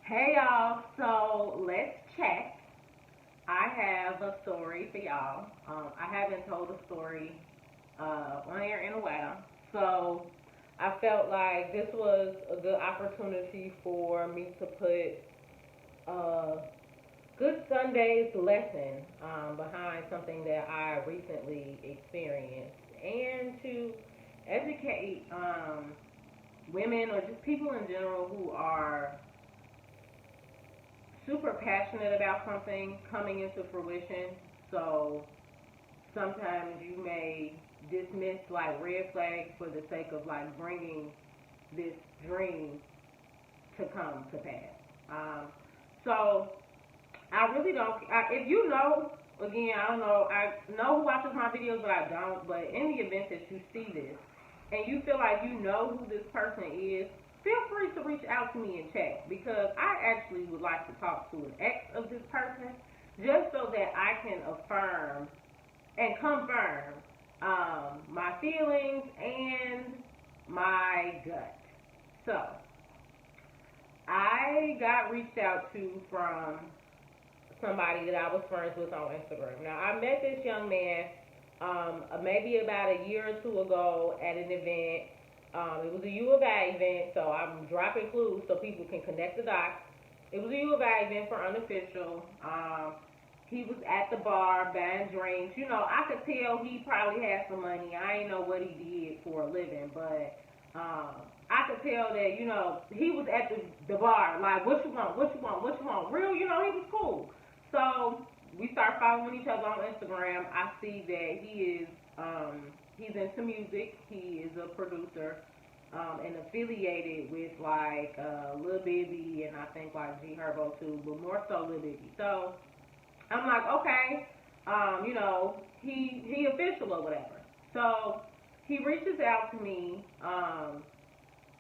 Hey y'all, so let's chat. I have a story for y'all. I haven't told a story on air in a while, so I felt like this was a good opportunity for me to put a good Sunday's lesson behind something that I recently experienced and to educate women or just people in general who are super passionate about something coming into fruition. So sometimes you may dismiss like red flags for the sake of like bringing this dream to come to pass. So I really don't. If you know, again, I don't know. I know who watches my videos, but I don't. But in the event that you see this and you feel like you know who this person is, feel free to reach out to me and chat because I actually would like to talk to an ex of this person just so that I can affirm and confirm my feelings and my gut. So I got reached out to from somebody that I was friends with on Instagram. Now I met this young man maybe about a year or two ago at an event. It was a U of I event, so I'm dropping clues so people can connect the dots. It was a U of I event for unofficial. He was at the bar buying drinks. You know, I could tell he probably had some money. I ain't know what he did for a living, but I could tell that, you know, he was at the bar, like, what you want, what you want, what you want. Real, you know, he was cool. So we start following each other on Instagram. I see that he's into music. He is a producer and affiliated with like Lil Bibby and I think like G Herbo too, but more so Lil Bibby. So I'm like, okay, you know, he official or whatever. So he reaches out to me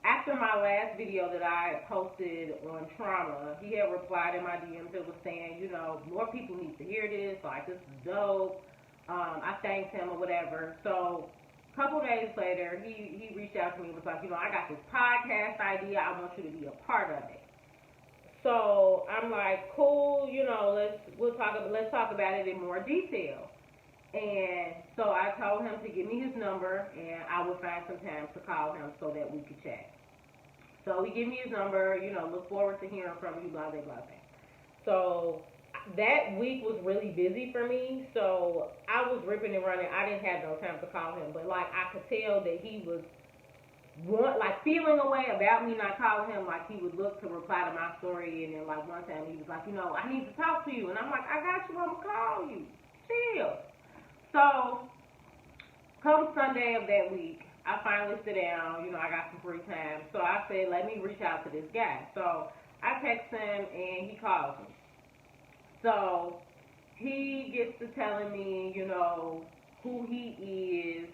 after my last video that I posted on trauma. He had replied in my DMs that was saying, you know, more people need to hear this. Like, this is dope. I thanked him or whatever. So a couple days later, he reached out to me and was like, you know, I got this podcast idea. I want you to be a part of it. So I'm like, cool, you know, let's talk about it in more detail. And so I told him to give me his number and I would find some time to call him so that we could chat. So he gave me his number, you know, look forward to hearing from you, blah, blah, blah. So that week was really busy for me. So I was ripping and running. I didn't have no time to call him. But, like, I could tell that he was, feeling a way about me not calling him. Like, he would look to reply to my story. And then, like, one time he was like, you know, I need to talk to you. And I'm like, I got you. I'm going to call you. Chill. So come Sunday of that week, I finally sit down, you know, I got some free time. So I said, let me reach out to this guy. So I text him and he calls me. So he gets to telling me, you know, who he is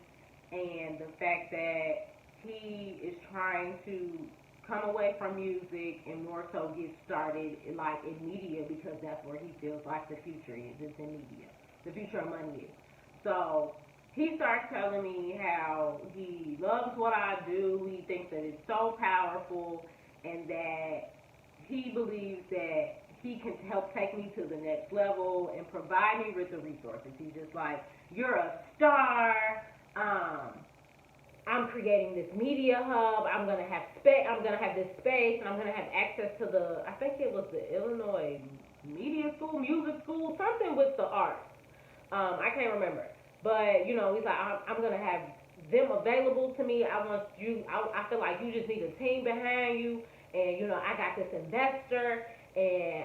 and the fact that he is trying to come away from music and more so get started like in media because that's where he feels like the future is. It's in media. The future of money is. So he starts telling me how he loves what I do. He thinks that it's so powerful and that he believes that he can help take me to the next level and provide me with the resources. He's just like, you're a star. I'm creating this media hub. I'm gonna have this space, and I'm gonna have access to I think it was the Illinois Media School, Music School, something with the arts. I can't remember. But, you know, he's like, I'm going to have them available to me. I feel like you just need a team behind you. And, you know, I got this investor. And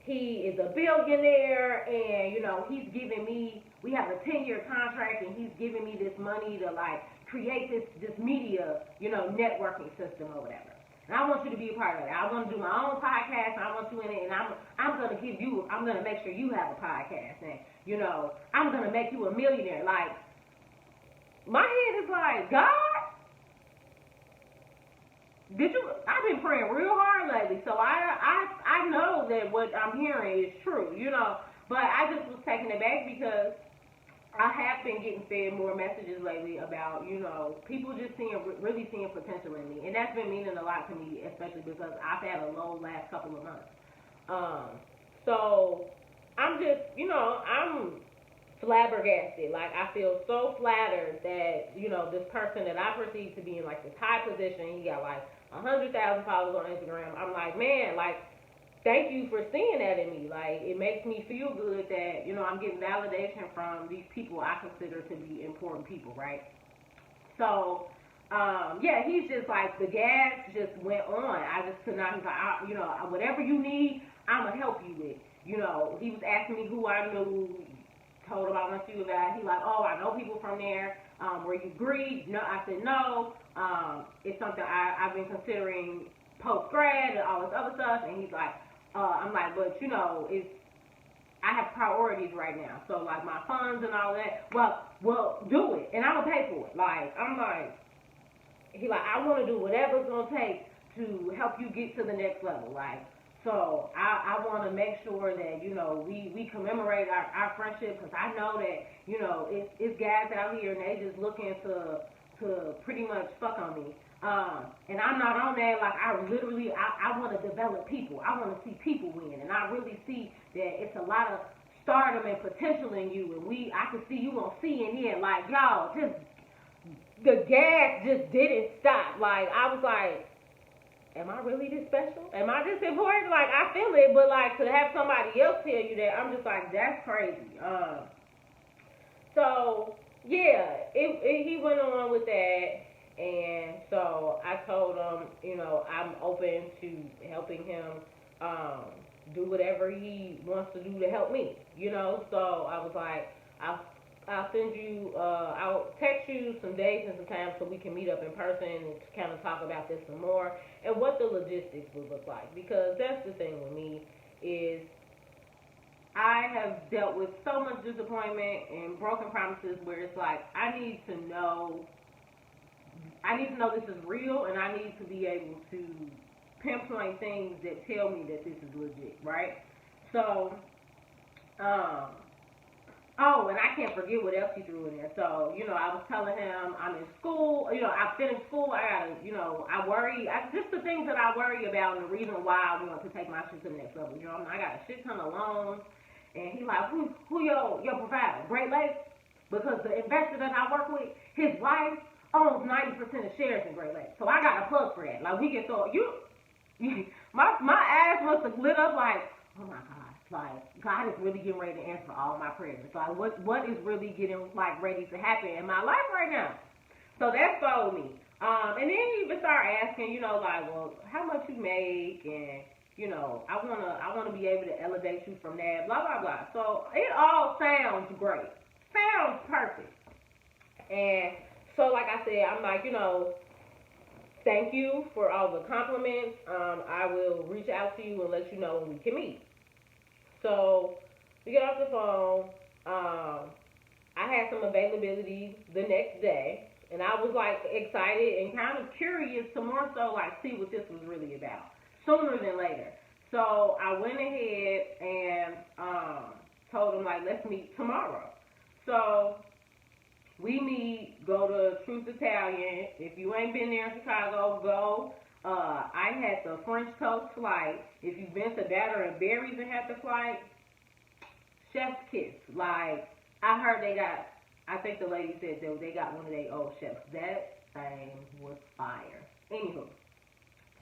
he is a billionaire. And, you know, he's giving me, we have a 10-year contract. And he's giving me this money to, like, create this media, you know, networking system or whatever. And I want you to be a part of it. I want to do my own podcast, and I want you in it, and I'm going to make sure you have a podcast, and, you know, I'm going to make you a millionaire. Like, my head is like, God, I've been praying real hard lately, so I know that what I'm hearing is true, you know, but I just was taken aback because I have been getting fed more messages lately about, people just really seeing potential in me. And that's been meaning a lot to me, especially because I've had a low last couple of months. Um, so I'm just, I'm flabbergasted. Like, I feel so flattered that, this person that I perceive to be in like this high position, he got like 100,000 followers on Instagram. I'm like, man, like, thank you for seeing that in me. Like, it makes me feel good that, I'm getting validation from these people I consider to be important people, right? So, yeah, he's just like, the gas just went on. I just could not, he's like, whatever you need, I'm going to help you with. He was asking me who I knew, told him I went to that. He like, oh, I know people from there. Were you agreed? No, I said no. It's something I've been considering post grad and all this other stuff. And he's like, I'm like, but it's I have priorities right now. So like my funds and all that. Well, do it, and I'm gonna pay for it. Like I'm like, he like, I want to do whatever it's gonna take to help you get to the next level. Like, so I want to make sure that we commemorate our friendship because I know that it's guys out here and they just looking to pretty much fuck on me. And I'm not on that. Like I want to develop people. I want to see people win, and I really see that it's a lot of stardom and potential in you. And I can see you on CNN. Like y'all, just the gas just didn't stop. Like I was like, am I really this special? Am I this important? Like I feel it, but like to have somebody else tell you that, I'm just like, that's crazy. So yeah, he went on with that, and so I told him, I'm open to helping him do whatever he wants to do to help me. So I was like, I'll I'll send you, I'll text you some days and some times so we can meet up in person and kind of talk about this some more and what the logistics would look like. Because that's the thing with me is I have dealt with so much disappointment and broken promises where it's like I need to know this is real, and I need to be able to pinpoint things that tell me that this is legit, right? So, oh, and I can't forget what else he threw in there. So, I was telling him I'm in school. I finished school. I gotta, I worry. Just the things that I worry about and the reason why I want to take my shit to the next level. I got a shit ton of loans. And he like, who your provider? Great Lakes? Because the investor that I work with, his wife owns 90% of shares in Great Lakes. So I got a plug for that. Like, we can throw, my ass must have lit up like, oh my God. Like, God is really getting ready to answer all my prayers. Like, what is really getting, like, ready to happen in my life right now? So that sold me. And then he even started asking, like, well, how much you make, and I wanna be able to elevate you from that, blah blah blah. So it all sounds great, sounds perfect. And so, like I said, I'm like, thank you for all the compliments. I will reach out to you and let you know when we can meet. So we get off the phone. I had some availability the next day, and I was like excited and kind of curious to more so like see what this was really about sooner than later. So I went ahead and told him like, let's meet tomorrow. So we meet, go to Truth Italian. If you ain't been there in Chicago, go. I had the French toast flight. If you've been to Batter and Berries and had the flight, chef's kiss. Like, I heard they got, I think the lady said they got one of their old chefs. That thing was fire. Anywho,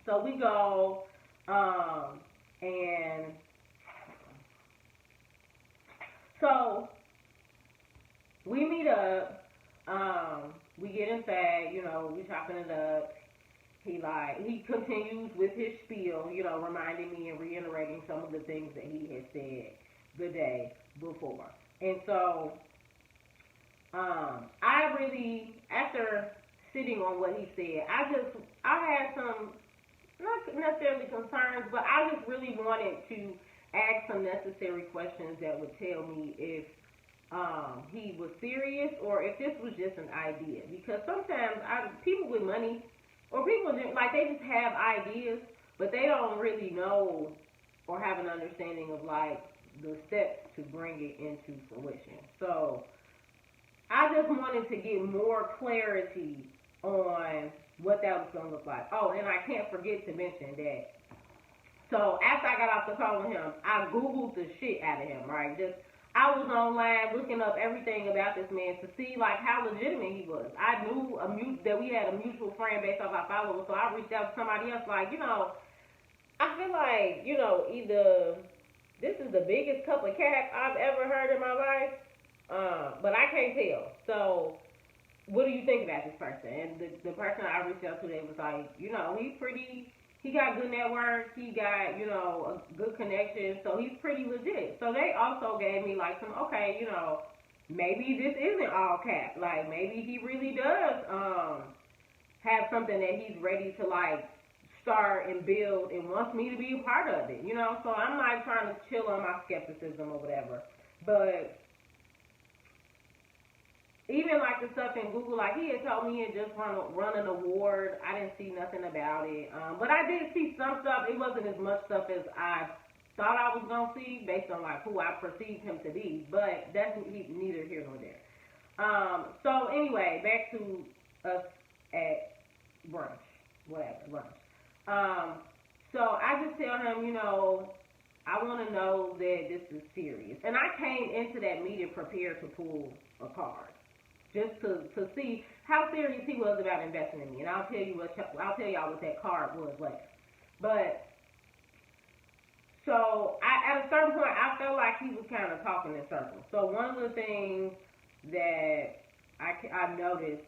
so we go, and so we meet up. We get inside, we chopping it up. He continues with his spiel, reminding me and reiterating some of the things that he had said the day before. And so, I really, after sitting on what he said, I had some, not necessarily concerns, but I just really wanted to ask some necessary questions that would tell me if he was serious or if this was just an idea. Because sometimes people with money or people like they just have ideas, but they don't really know or have an understanding of like the steps to bring it into fruition. So I just wanted to get more clarity on what that was gonna look like. Oh, and I can't forget to mention that. So after I got off the call with him, I googled the shit out of him. Right, just I was online looking up everything about this man to see like how legitimate he was. I knew that we had a mutual friend based off our followers, so I reached out to somebody else like, I feel like, either this is the biggest cup of cat I've ever heard in my life, but I can't tell. So, what do you think about this person? And the person I reached out to, they was like, he got good network, he got, a good connection, so he's pretty legit. So they also gave me like okay, maybe this isn't all cap. Like, maybe he really does, have something that he's ready to like start and build and wants me to be a part of it, So I'm like trying to chill on my skepticism or whatever. But even like the stuff in Google, like he had told me he had just run an award. I didn't see nothing about it. But I did see some stuff. It wasn't as much stuff as I thought I was gonna see based on like who I perceived him to be. But that's neither here nor there. So anyway, back to us at brunch, whatever, lunch. So I just tell him, I want to know that this is serious. And I came into that meeting prepared to pull a card, just to see how serious he was about investing in me. And I'll tell y'all what that card was later. But so at a certain point, I felt like he was kind of talking in circles. So one of the things that I noticed,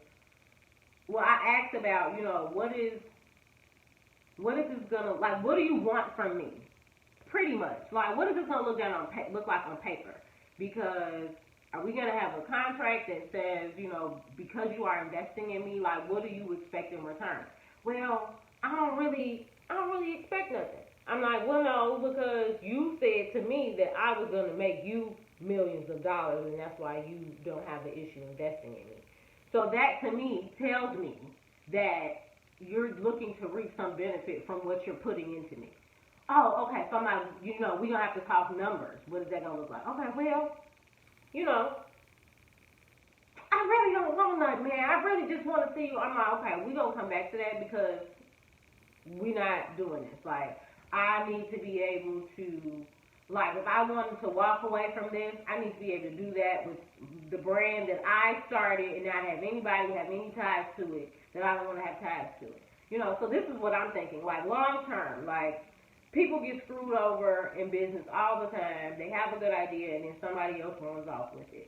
well, I asked about, what is this gonna like? What do you want from me? Pretty much, like, what is this gonna look like on paper? Because are we gonna have a contract that says, because you are investing in me, like, what do you expect in return? Well, I don't really expect nothing. I'm like, well, no, because you said to me that I was gonna make you millions of dollars, and that's why you don't have the issue investing in me. So that to me tells me that you're looking to reap some benefit from what you're putting into me. Oh, okay. So I'm like, we're going to have to talk numbers. What is that going to look like? Okay, well, I really don't want nothing, man. I really just want to see you. I'm like, okay, we're going to come back to that because we're not doing this. Like, I need to be able to, like, if I wanted to walk away from this, I need to be able to do that with the brand that I started and not have anybody have any ties to it that I don't want to have ties to it. So this is what I'm thinking. Like, long term, like, people get screwed over in business all the time. They have a good idea and then somebody else runs off with it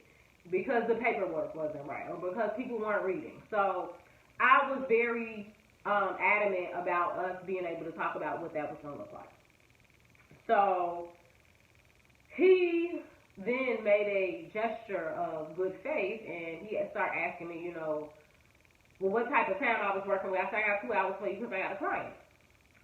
because the paperwork wasn't right or because people weren't reading. So I was very adamant about us being able to talk about what that was going to look like. So he then made a gesture of good faith and he started asking me, well, what type of time I was working with. I said, I got 2 hours for you because I got a client.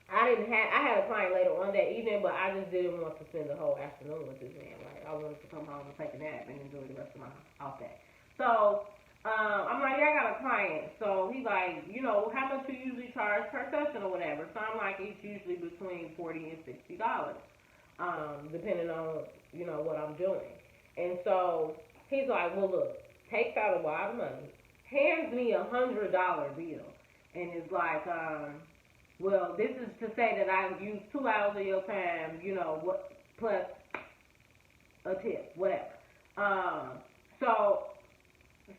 I had a client later on that evening, but I just didn't want to spend the whole afternoon with this man. Like, I wanted to come home and take a nap and enjoy the rest of my off day. So, I'm like, yeah, I got a client. So he's like, how much do you usually charge per session or whatever? So I'm like, it's usually between $40 and $60, depending on, what I'm doing. And so he's like, well, look, takes out a lot of money, hands me $100 bill, and is like, well, this is to say that I used 2 hours of your time, what plus a tip, whatever. So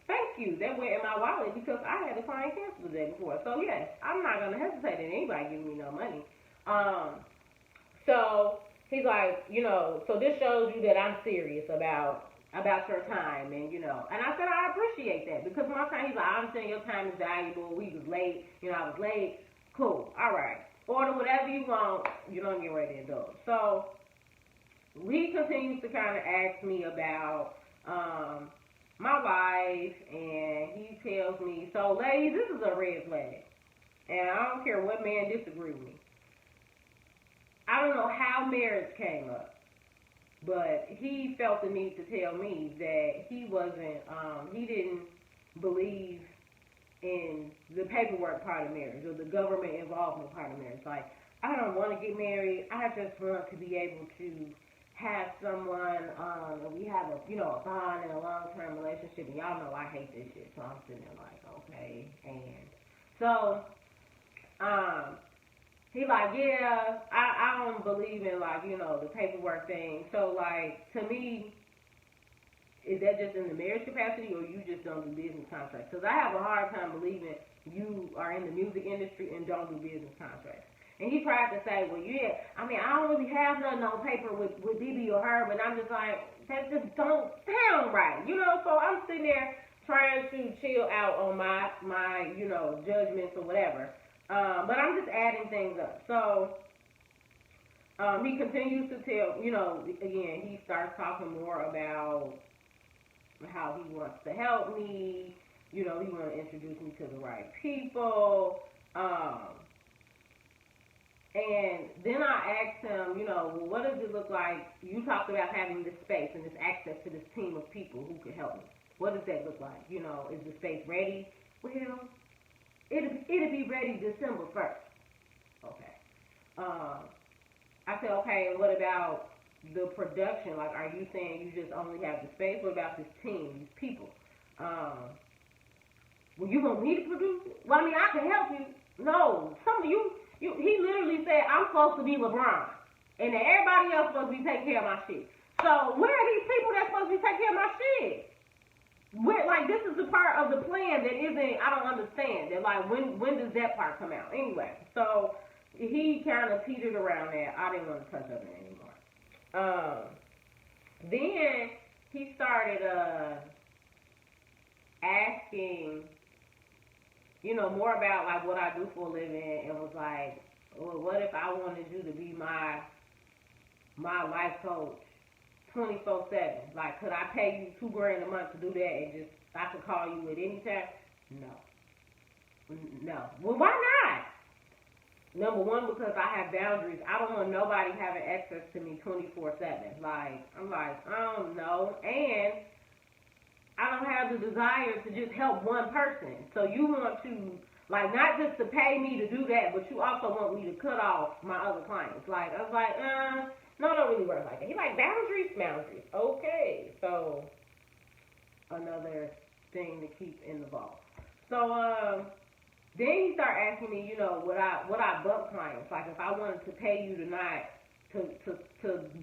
thank you. That went in my wallet because I had a client cancel the day before. So yes, I'm not gonna hesitate at anybody giving me no money. So he's like, so this shows you that I'm serious about your time and I said I appreciate that because one time he's like, I understand your time is valuable. We was late, I was late. Cool, all right. Order whatever you want. You don't get ready to indulge. So he continues to kind of ask me about my life, and he tells me, so ladies, this is a red flag, and I don't care what man disagree with me. I don't know how marriage came up, but he felt the need to tell me that he didn't believe in the paperwork part of marriage or the government involvement part of marriage. Like, I don't want to get married. I just want to be able to have someone, and we have a, a bond in a long-term relationship, and y'all know I hate this shit, so I'm sitting there like, okay, and so, um, he like, yeah, I don't believe in like, the paperwork thing, so like, to me, is that just in the marriage capacity, or you just don't do business contracts? Because I have a hard time believing you are in the music industry and don't do business contracts. And he tried to say, well, yeah, I mean, I don't really have nothing on paper with BB or her, but I'm just like, that just don't sound right, So I'm sitting there trying to chill out on my judgments or whatever. But I'm just adding things up. So he continues to tell, again, he starts talking more about how he wants to help me. He wants to introduce me to the right people. And then I asked him, well, what does it look like? You talked about having this space and this access to this team of people who could help me. What does that look like? Is the space ready? Well, it'll be ready December 1st. Okay. I said, okay, and what about the production? Like, are you saying you just only have the space? What about this team, these people? Well, you want me to produce it? Well, I mean, I can help you. No, some of you, he literally said, I'm supposed to be LeBron. And that everybody else supposed to be taking care of my shit. So, where are these people that's supposed to be taking care of my shit? Like, this is the part of the plan that isn't, I don't understand. That, like, when does that part come out? Anyway, so he kind of teetered around that. I didn't want to touch on it anymore. Then he started asking, more about like what I do for a living, and was like, well, what if I wanted you to be my life coach 24/7? Like, could I pay you $2,000 a month to do that, and just I could call you at any time? No. Well, why not? Number one, because I have boundaries. I don't want nobody having access to me 24/7. Like, I'm like, I don't know, and I don't have the desire to just help one person. So you want to, like, not just to pay me to do that, but you also want me to cut off my other clients. Like, I was like, no, it don't really work like that. He's like, boundaries. Okay, so another thing to keep in the ball. So, then he started asking me, would I bump clients? Like, if I wanted to pay you to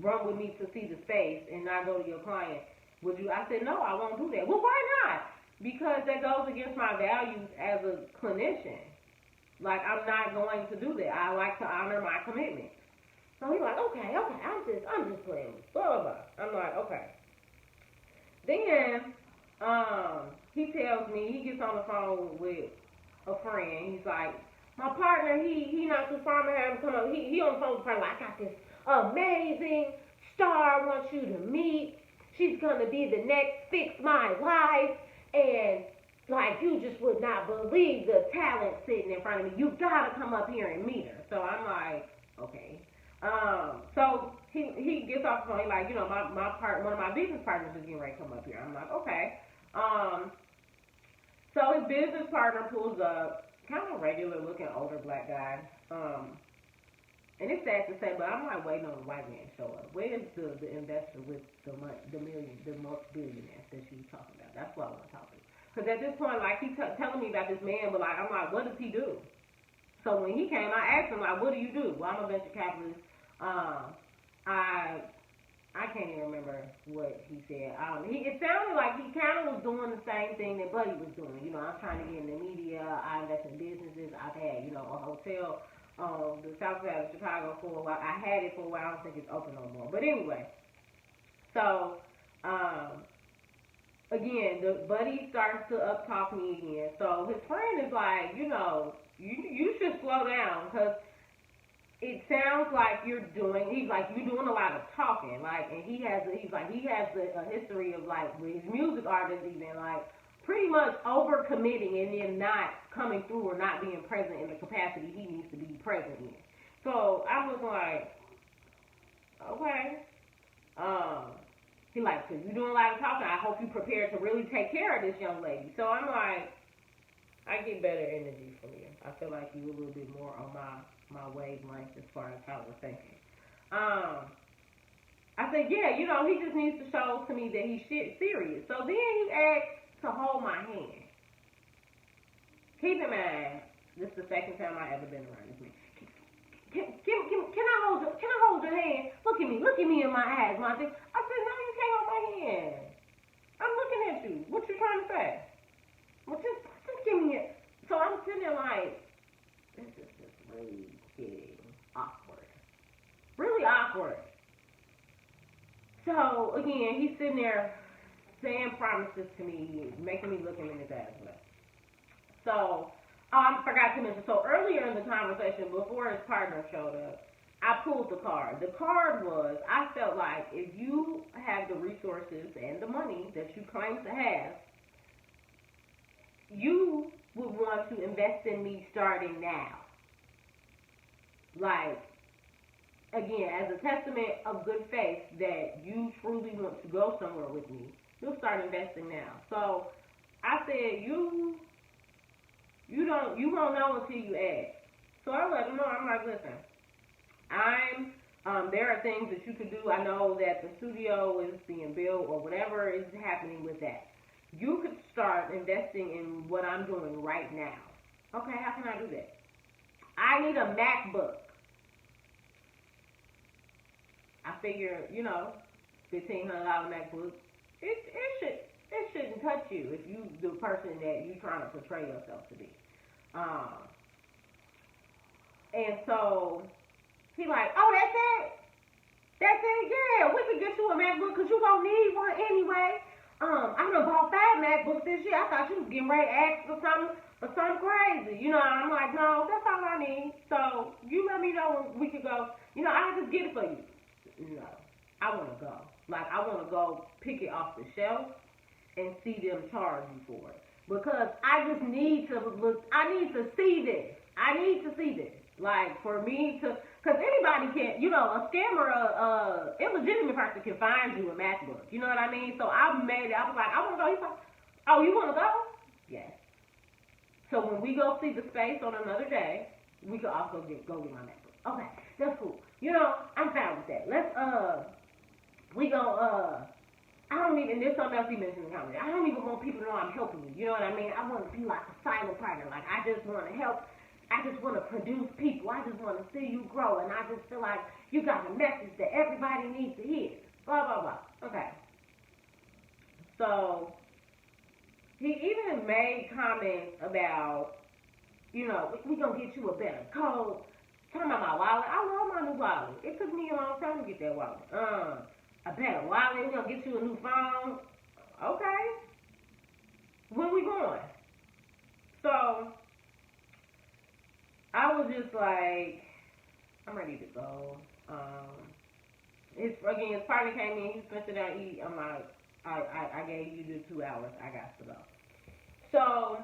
run with me to see the space and not go to your client, would you? I said, no, I won't do that. Well, why not? Because that goes against my values as a clinician. Like, I'm not going to do that. I like to honor my commitment. So he's like, okay, I'm just playing, blah, blah, blah. I'm like, okay. Then, he tells me, he gets on the phone with a friend. He's like, my partner, he not too far, man, have him come up. He on the phone with a friend, like, I got this amazing star I want you to meet. She's gonna be the next Fix My Life, and like, you just would not believe the talent sitting in front of me. You gotta come up here and meet her. So I'm like, okay. So he gets off the phone. He's like, one of my business partners is getting ready to come up here. I'm like, okay. So his business partner pulls up, kind of regular looking older black guy. And it's sad to say, but I'm like waiting on the white man to show up. Where is the investor with the multi-billionaires that she was talking about? That's what I want to talk to. Because at this point, like, he's telling me about this man, but like, I'm like, what does he do? So when he came, I asked him, like, what do you do? Well, I'm a venture capitalist. I can't even remember what he said. It sounded like he kind of was doing the same thing that Buddy was doing. I'm trying to get in the media. I invest in businesses. I've had, a hotel on the south side of Chicago for a while. I had it for a while. I don't think it's open no more. But anyway, so again, the Buddy starts to up-talk me again. So his friend is like, you should slow down, because it sounds like you're doing a lot of talking, like, and he has a history of, like, with his music artists, even, like, pretty much overcommitting and then not coming through or not being present in the capacity he needs to be present in. So I was like, okay. He like, so you're doing a lot of talking. I hope you prepared to really take care of this young lady. So I'm like, I get better energy from you. I feel like you're a little bit more on my wavelength as far as how we're thinking. I said, yeah, he just needs to show to me that he's serious. So then he asked to hold my hand. Keep in mind, this is the second time I ever been around this man. Can I hold your hand? Look at me in my eyes, Monty. I said, no, you can't hold my hand. I'm looking at you. What you trying to say? Well, just give me it. So I'm sitting there like, this is just really getting awkward. Really awkward. So again, he's sitting there saying promises to me, making me look him in his ass. So I forgot to mention. So earlier in the conversation, before his partner showed up, I pulled the card. The card was, I felt like if you have the resources and the money that you claim to have, you would want to invest in me starting now. Like, again, as a testament of good faith that you truly want to go somewhere with me, you'll start investing now. So I said, you won't know until you ask. So I let him know. I'm like, listen, there are things that you could do. I know that the studio is being built or whatever is happening with that. You could start investing in what I'm doing right now. Okay, how can I do that? I need a MacBook. I figure, $1,500 MacBook, it shouldn't touch you if you the person that you trying to portray yourself to be. And so he like, oh, that's it? That's it? Yeah, we can get you a MacBook because you gonna need one anyway. I done bought 5 MacBooks this year. I thought you was getting ready to ask for something crazy. I'm like, no, that's all I need. So you let me know when we could go. I'll just get it for you. No, I want to go. Like, I want to go pick it off the shelf and see them charge you for it. Because I just need to look, I need to see this. I need to see this. Like, for me to, because anybody can, a scammer, illegitimate person can find you a MacBook. You know what I mean? So I made it, I was like, I want to go. He's like, oh, you want to go? Yes. So when we go see the space on another day, we could also go get my MacBook. Okay, that's cool. I'm fine with that. Let's, I don't even, there's something else he mentioned in the comments. I don't even want people to know I'm helping you. You know what I mean? I want to be like a silent partner. Like, I just want to help. I just want to produce people. I just want to see you grow. And I just feel like you got a message that everybody needs to hear. Blah, blah, blah. Okay. So, he even made comments about, we going to get you a better code. Talking about my wallet. I love my new wallet. It took me a long time to get that wallet. A better wallet. We're going to get you a new phone. Okay. Where we going? So, I was just like, I'm ready to go. His partner came in. He spent it out eat. I'm like, I gave you the 2 hours. I got to go. So,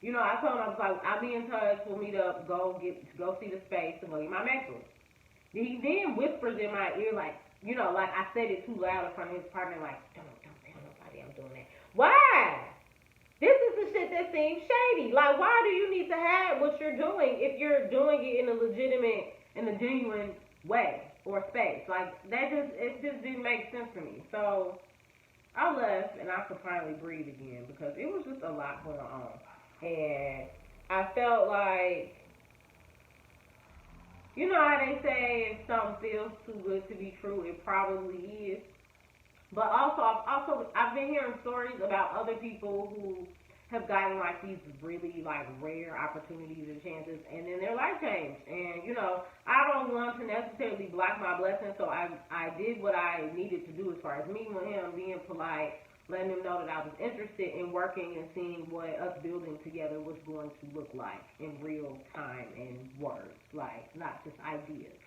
I told him, I was like, I'll be in touch. We'll meet up. Go see the space and go get my MacBook. He then whispers in my ear like I said it too loud in front of his partner, like, don't tell nobody I'm doing that. Why? This is the shit that seems shady. Like, why do you need to hide what you're doing if you're doing it in a legitimate, in a genuine way or space? Like, it just didn't make sense to me. So I left and I could finally breathe again because it was just a lot going on. And I felt like, how they say if something feels too good to be true, it probably is. But I've been hearing stories about other people who have gotten like these really like rare opportunities and chances, and then their life changed. And I don't want to necessarily block my blessings, so I did what I needed to do as far as meeting with him, being polite, letting him know that I was interested in working and seeing what us building together was going to look like in real time and words, like not just ideas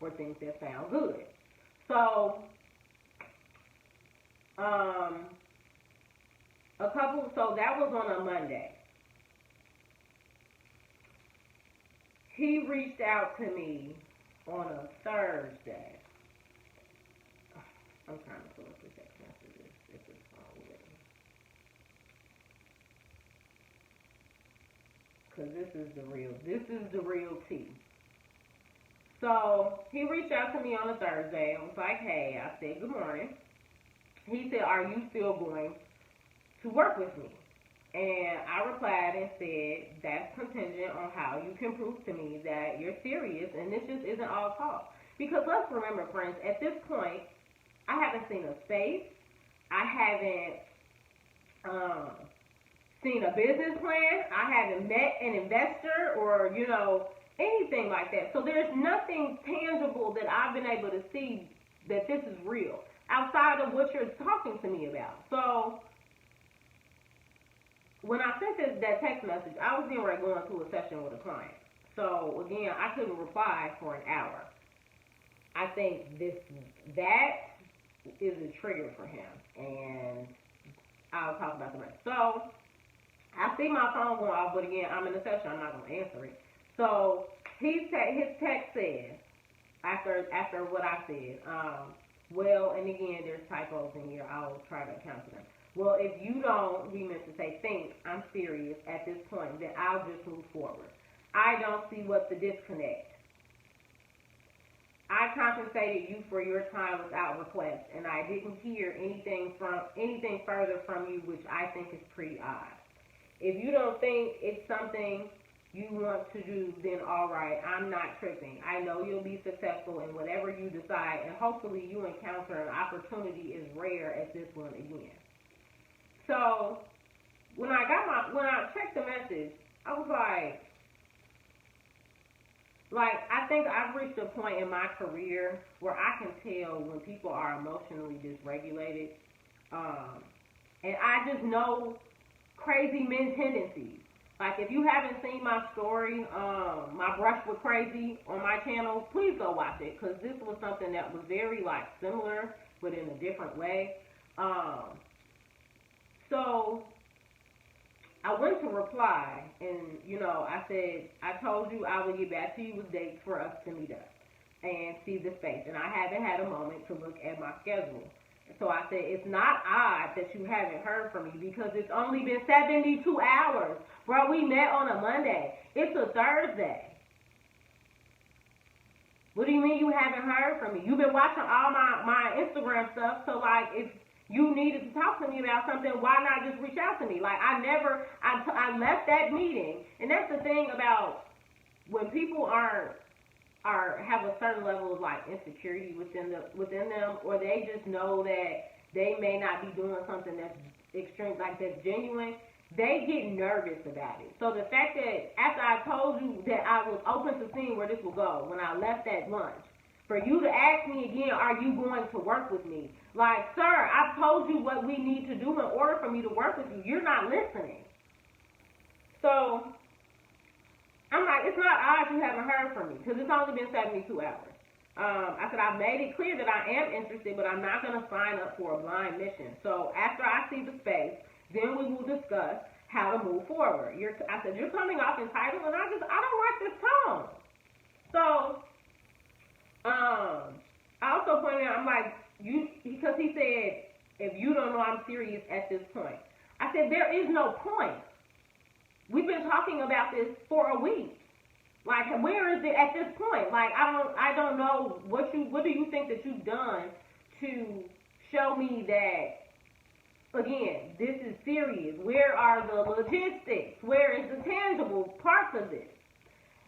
or things that sound good. So so that was on a Monday. He reached out to me on a Thursday. I'm trying to pull up the text messages if it's all with me. Because this is the real tea. So he reached out to me on a Thursday and was like, hey, I said, good morning. He said, are you still going to work with me? And I replied and said, that's contingent on how you can prove to me that you're serious and this just isn't all talk. Because let's remember, friends, at this point, I haven't seen a space. I haven't seen a business plan. I haven't met an investor or, anything like that. So there's nothing tangible that I've been able to see that this is real outside of what you're talking to me about. So when I sent that text message, I was getting ready to go into a session with a client. So again, I couldn't reply for an hour. I think that is a trigger for him, and I'll talk about the rest. So I see my phone going off, but again, I'm in a session. I'm not going to answer it. So his text says, after what I said, well, and again, there's typos in here. I'll try to account for them. Well, if you don't, he meant to say, think I'm serious at this point, then I'll just move forward. I don't see what's the disconnect. I compensated you for your time without request, and I didn't hear anything further from you, which I think is pretty odd. If you don't think it's something you want to do, then all right, I'm not tripping. I know you'll be successful in whatever you decide, and hopefully you encounter an opportunity as rare as this one again. So when I checked the message, I was like, I think I've reached a point in my career where I can tell when people are emotionally dysregulated. And I just know crazy men tendencies. Like, if you haven't seen my story, my brush with crazy on my channel, please go watch it, because this was something that was very, similar, but in a different way. So I went to reply, and, I said, I told you I would get back to you with dates for us to meet up and see the space. And I haven't had a moment to look at my schedule. So I said, it's not odd that you haven't heard from me because it's only been 72 hours. Bro, we met on a Monday. It's a Thursday. What do you mean you haven't heard from me? You've been watching all my Instagram stuff, so, if you needed to talk to me about something, why not just reach out to me? I left that meeting, and that's the thing about when people have a certain level of insecurity within them, or they just know that they may not be doing something that's extreme, that's genuine. They get nervous about it. So the fact that after I told you that I was open to seeing where this will go when I left that lunch, for you to ask me again, are you going to work with me? Sir, I've told you what we need to do in order for me to work with you. You're not listening. So I'm it's not odd you haven't heard from me because it's only been 72 hours. I said I've made it clear that I am interested, but I'm not going to sign up for a blind mission. So after I see the space, then we will discuss how to move forward. I said, you're coming off entitled, and I don't like this tone. So I also pointed out, because he said, if you don't know I'm serious at this point. I said, there is no point. We've been talking about this for a week. Where is it at this point? I don't know what do you think that you've done to show me that, again, this is serious? Where are the logistics? Where is the tangible parts of this?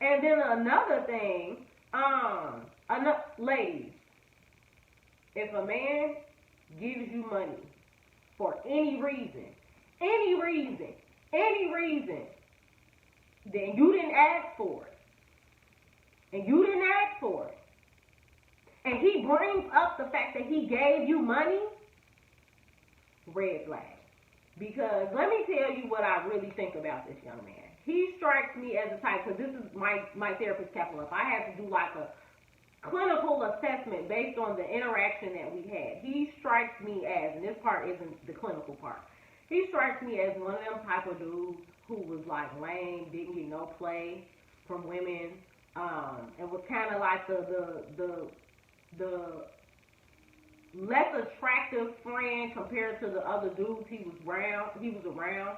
And then another thing, ladies, if a man gives you money for any reason, then you didn't ask for it. And you didn't ask for it. And he brings up the fact that he gave you money, red flag. Because let me tell you what I really think about this young man. He strikes me as a type, because this is my therapist kept up. I had to do a clinical assessment based on the interaction that we had. He strikes me as, and this part isn't the clinical part, he strikes me as one of them type of dudes who was lame, didn't get no play from women, and was kind of the less attractive friend compared to the other dudes he was around,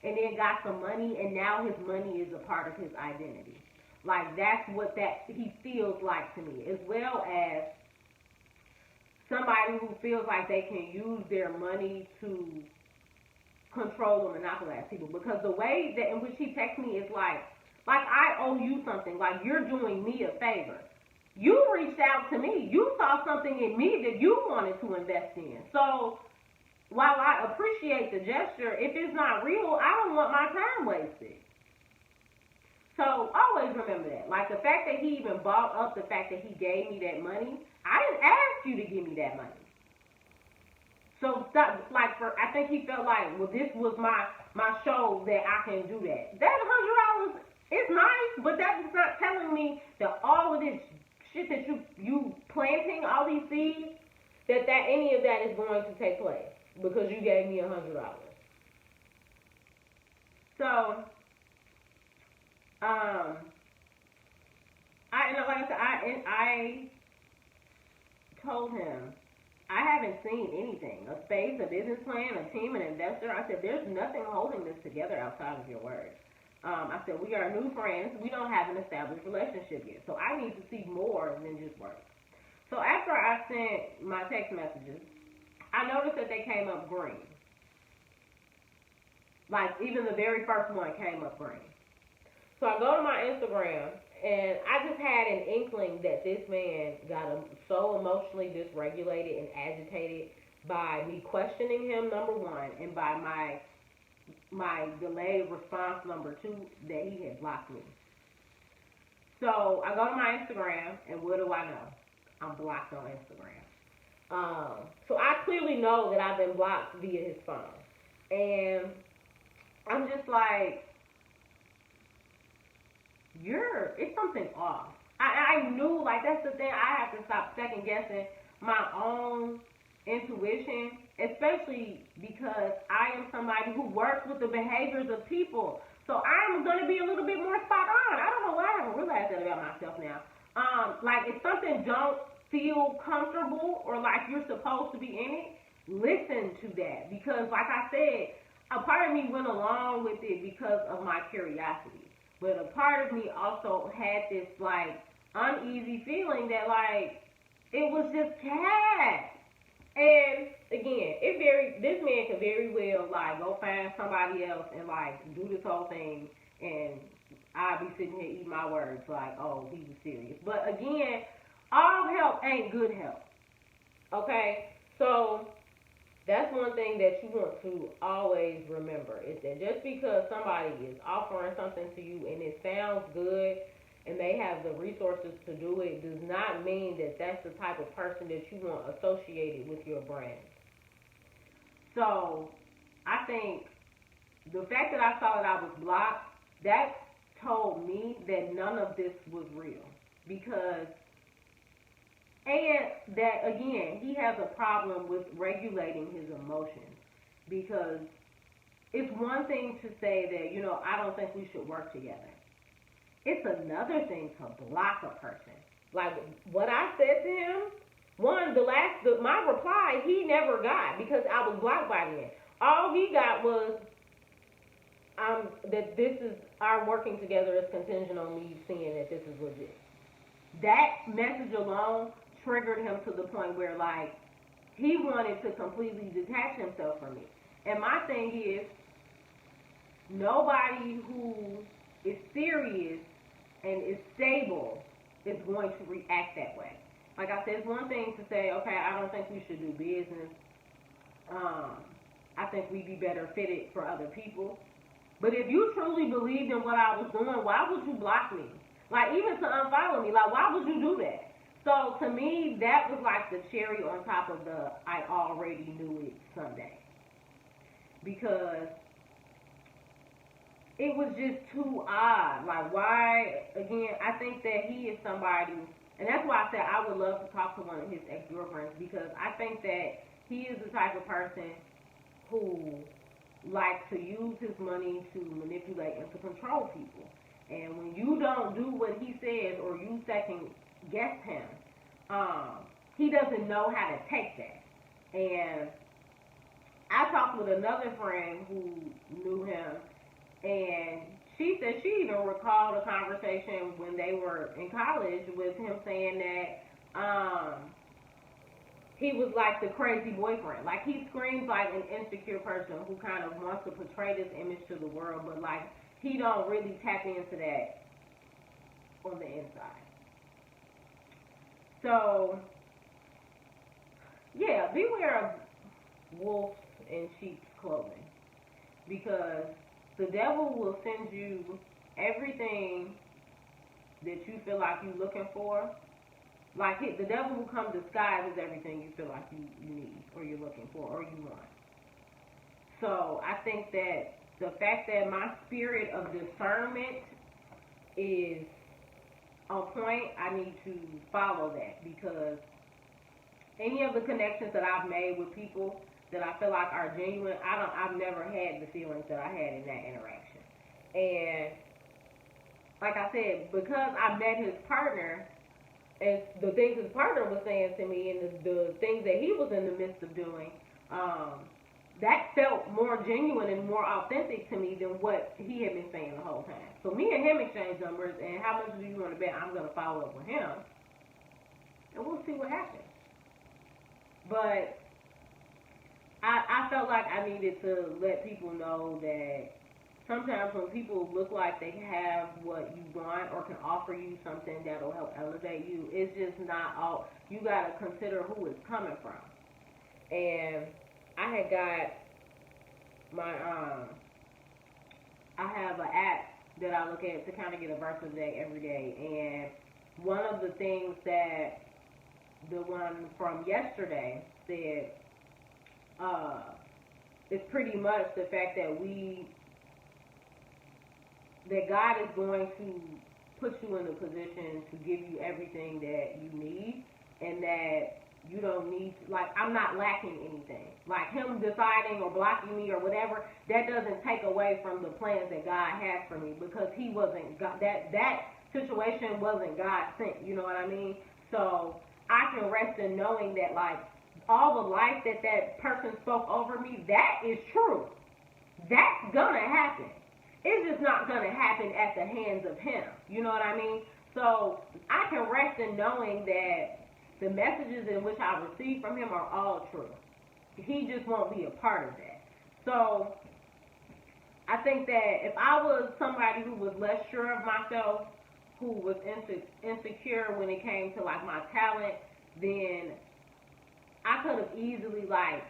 and then got some money, and now his money is a part of his identity. Like, that's what that he feels like to me, as well as somebody who feels like they can use their money to control or monopolize people. Because the way that in which he texts me is like I owe you something. Like, you're doing me a favor. You reached out to me. You saw something in me that you wanted to invest in. So while I appreciate the gesture, if it's not real, I don't want my time wasted. So always remember that. Like, the fact that he even brought up the fact that he gave me that money, I didn't ask you to give me that money. So stop, like, I think he felt like, well, this was my show that I can do that. That $100 is nice, but that's not telling me that all of this shit that you planting, all these seeds, that any of that is going to take place because you gave me $100. So, like I said, I told him I haven't seen anything, a space, a business plan, a team, an investor. I said, there's nothing holding this together outside of your words. I said, we are new friends. We don't have an established relationship yet. So I need to see more than just work. So after I sent my text messages, I noticed that they came up green. Like, even the very first one came up green. So I go to my Instagram, and I just had an inkling that this man got so emotionally dysregulated and agitated by me questioning him, number one, and by my delayed response, number two, that he had blocked me. So I go to my Instagram, and what do I know? I'm blocked on Instagram. So I clearly know that I've been blocked via his phone. And I'm just like, it's something off. I knew, like, that's the thing. I have to stop second guessing my own intuition, especially because I am somebody who works with the behaviors of people. So I'm going to be a little bit more spot on. I don't know why I haven't realized that about myself now. Like, if something don't feel comfortable or like you're supposed to be in it, listen to that. Because, like I said, a part of me went along with it because of my curiosity. But a part of me also had this, like, uneasy feeling that, like, it was just cat. And, again, this man could very well, like, go find somebody else and, like, do this whole thing. And I'd be sitting here eating my words like, oh, he was serious. But, again, all help ain't good help. Okay? So that's one thing that you want to always remember, is that just because somebody is offering something to you and it sounds good and they have the resources to do it, does not mean that that's the type of person that you want associated with your brand. So I think the fact that I saw that I was blocked, that told me that none of this was real. Because, and that, again, he has a problem with regulating his emotions. Because it's one thing to say that, you know, I don't think we should work together. It's another thing to block a person. Like, what I said to him, my reply, he never got because I was blocked by then. All he got was that this is, our working together is contingent on me seeing that this is legit. That message alone triggered him to the point where, like, he wanted to completely detach himself from me. And my thing is, nobody who is serious and is stable is going to react that way. Like I said, it's one thing to say, okay, I don't think we should do business. I think we'd be better fitted for other people. But if you truly believed in what I was doing, why would you block me? Like, even to unfollow me, like, why would you do that? So, to me, that was like the cherry on top of the I already knew it Sunday. Because it was just too odd. Like, why, again, I think that he is somebody, and that's why I said I would love to talk to one of his ex-girlfriends, because I think that he is the type of person who likes to use his money to manipulate and to control people. And when you don't do what he says, or you second guess him, he doesn't know how to take that. And I talked with another friend who knew him, and she said she even recalled a conversation when they were in college with him saying that he was like the crazy boyfriend. Like he screams like an insecure person who kind of wants to portray this image to the world, but like he don't really tap into that on the inside. So yeah, beware of wolves in sheep's clothing, because the devil will send you everything that you feel like you're looking for. Like the devil will come disguised as everything you feel like you need or you're looking for or you want. So I think that the fact that my spirit of discernment is on point, I need to follow that, because any of the connections that I've made with people that I feel like are genuine, I've never had the feelings that I had in that interaction. And like I said, because I met his partner, and the things his partner was saying to me, and the things that he was in the midst of doing, that felt more genuine and more authentic to me than what he had been saying the whole time. So me and him exchanged numbers, and how much do you want to bet I'm going to follow up with him, and we'll see what happens. But I felt like I needed to let people know that sometimes when people look like they have what you want or can offer you something that'll help elevate you, it's just not all. You got to consider who it's coming from. And I had got my, I have an app that I look at to kind of get a verse of the day every day. And one of the things that the one from yesterday said, it's pretty much the fact that that God is going to put you in a position to give you everything that you need, and that you don't need to, like, I'm not lacking anything. Like him deciding or blocking me or whatever, that doesn't take away from the plans that God has for me, because he wasn't God, that situation wasn't God sent, you know what I mean? So I can rest in knowing that, like, all the life that person spoke over me, that is true. That's gonna happen. It's just not gonna happen at the hands of him. You know what I mean? So I can rest in knowing that the messages in which I receive from him are all true. He just won't be a part of that. So I think that if I was somebody who was less sure of myself, who was insecure when it came to like my talent, then I could have easily like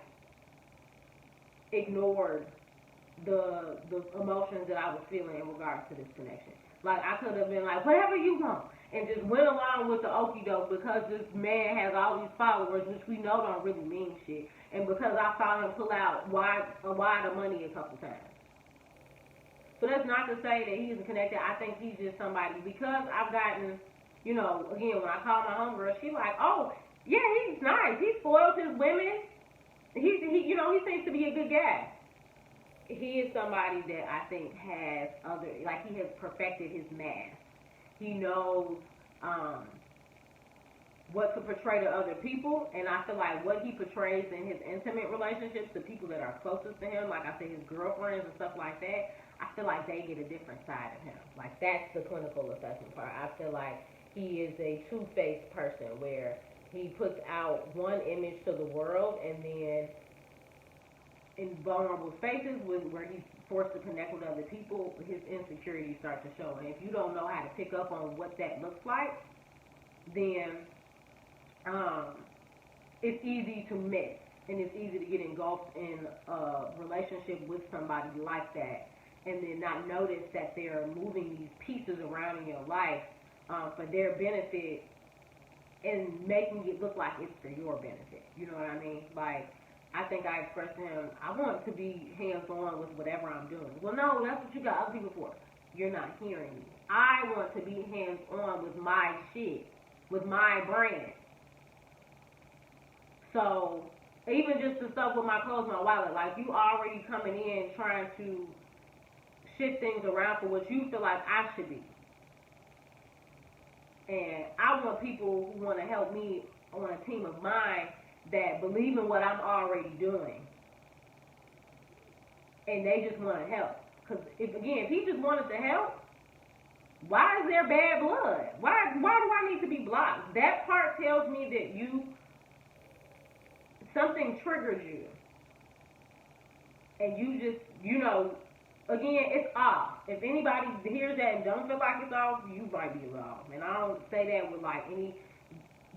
ignored the emotions that I was feeling in regards to this connection. Like I could have been like, whatever you want, and just went along with the okie doke, because this man has all these followers, which we know don't really mean shit, and because I saw him pull out a wad of money a couple times. So that's not to say that he isn't connected. I think he's just somebody, because I've gotten, you know, again, when I call my homegirl, she like, oh, yeah, he's nice. He spoils his women. He you know, he seems to be a good guy. He is somebody that I think has like he has perfected his mask. He knows what to portray to other people, and I feel like what he portrays in his intimate relationships, the people that are closest to him, like I said, his girlfriends and stuff like that, I feel like they get a different side of him. Like that's the clinical assessment part. I feel like he is a two-faced person where he puts out one image to the world, and then in vulnerable spaces where he's forced to connect with other people, his insecurities start to show. And if you don't know how to pick up on what that looks like, then it's easy to miss, and it's easy to get engulfed in a relationship with somebody like that, and then not notice that they're moving these pieces around in your life for their benefit, and making it look like it's for your benefit. You know what I mean? Like, I think I expressed to him, I want to be hands-on with whatever I'm doing. Well, no, that's what you got other people for. You're not hearing me. I want to be hands-on with my shit, with my brand. So, even just the stuff with my clothes, my wallet, like, you already coming in trying to shift things around for what you feel like I should be. And I want people who want to help me on a team of mine that believe in what I'm already doing. And they just want to help. Because if he just wanted to help, why is there bad blood? Why do I need to be blocked? That part tells me that something triggers you, and you just, again, it's off. If anybody hears that and don't feel like it's off, you might be off. And I don't say that with like any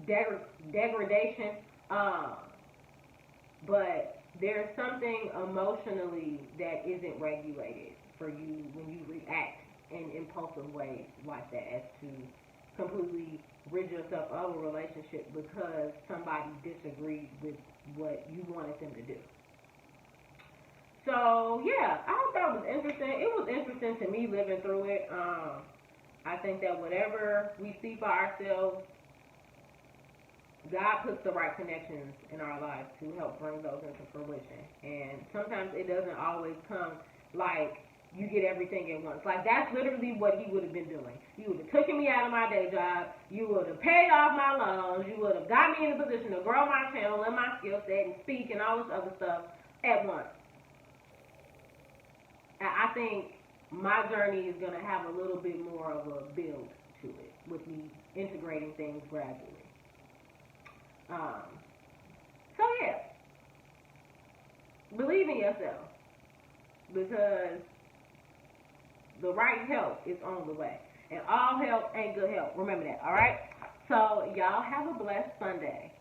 degradation, but there's something emotionally that isn't regulated for you when you react in impulsive ways like that, as to completely rid yourself of a relationship because somebody disagreed with what you wanted them to do. So yeah, I hope that was interesting. It was interesting to me living through it. I think that whatever we see for ourselves, God puts the right connections in our lives to help bring those into fruition. And sometimes it doesn't always come like you get everything at once. Like, that's literally what he would have been doing. You would have taken me out of my day job. You would have paid off my loans. You would have got me in a position to grow my channel and my skill set and speak and all this other stuff at once. I think my journey is going to have a little bit more of a build to it with me integrating things gradually. So yeah, believe in yourself, because the right help is on the way, and all help ain't good help. Remember that, all right? So y'all have a blessed Sunday.